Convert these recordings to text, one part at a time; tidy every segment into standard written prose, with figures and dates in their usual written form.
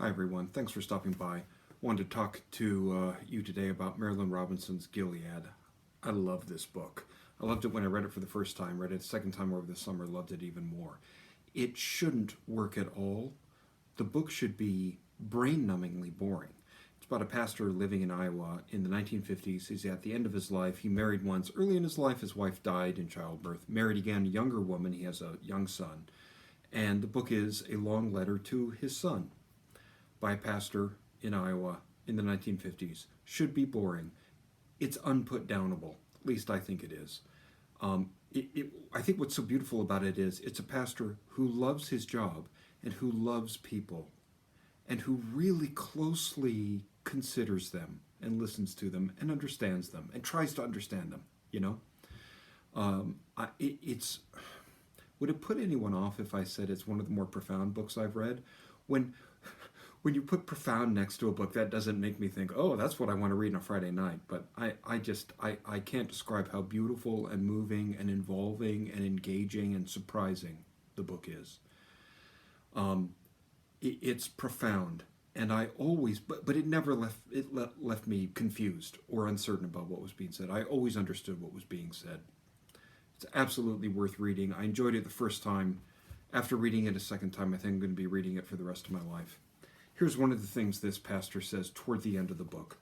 Hi everyone, thanks for stopping by. Wanted to talk to you today about Marilynne Robinson's Gilead. I love this book. I loved it when I read it for the first time, read it a second time over the summer, loved it even more. It shouldn't work at all. The book should be brain-numbingly boring. It's about a pastor living in Iowa in the 1950s. He's at the end of his life. He married once. Early in his life, his wife died in childbirth. Married again, a younger woman. He has a young son. And the book is a long letter to his son by a pastor in Iowa in the 1950s. Should be boring. It's unputdownable. At least I think it is. I think what's so beautiful about it is it's a pastor who loves his job and who loves people and who really closely considers them and listens to them and understands them and tries to understand them, you know? It's would it put anyone off if I said it's one of the more profound books I've read? When when you put profound next to a book, that doesn't make me think, oh, that's what I want to read on a Friday night. But I can't describe how beautiful and moving and involving and engaging and surprising the book is. It's profound, and I always, but it never left me confused or uncertain about what was being said. I always understood what was being said. It's absolutely worth reading. I enjoyed it the first time. After reading it a second time, I think I'm going to be reading it for the rest of my life. Here's one of the things this pastor says toward the end of the book.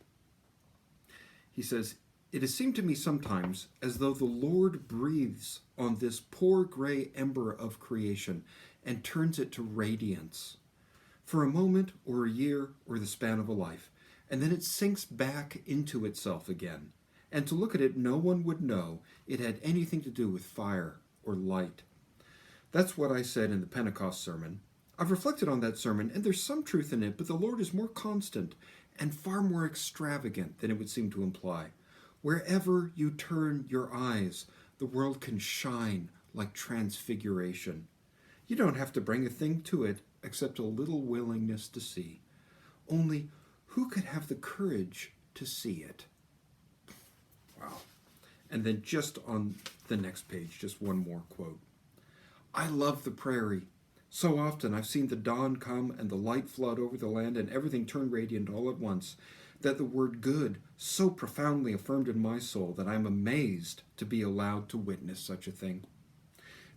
He says, "It has seemed to me sometimes as though the Lord breathes on this poor gray ember of creation and turns it to radiance for a moment or a year or the span of a life, and then it sinks back into itself again. And to look at it, no one would know it had anything to do with fire or light." That's what I said in the Pentecost sermon. I've reflected on that sermon, and there's some truth in it, but the Lord is more constant and far more extravagant than it would seem to imply. Wherever you turn your eyes, the world can shine like transfiguration. You don't have to bring a thing to it except a little willingness to see. Only, who could have the courage to see it? Wow. And then just on the next page, just one more quote. "I love the prairie. So often I've seen the dawn come and the light flood over the land and everything turn radiant all at once, that the word good so profoundly affirmed in my soul that I'm amazed to be allowed to witness such a thing.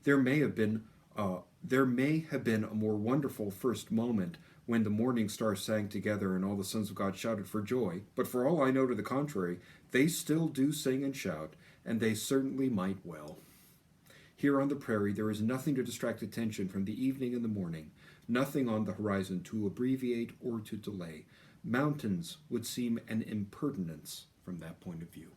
There may have been a more wonderful first moment when the morning stars sang together and all the sons of God shouted for joy, but for all I know to the contrary, they still do sing and shout, and they certainly might well. Here on the prairie, there is nothing to distract attention from the evening and the morning, nothing on the horizon to abbreviate or to delay. Mountains would seem an impertinence from that point of view."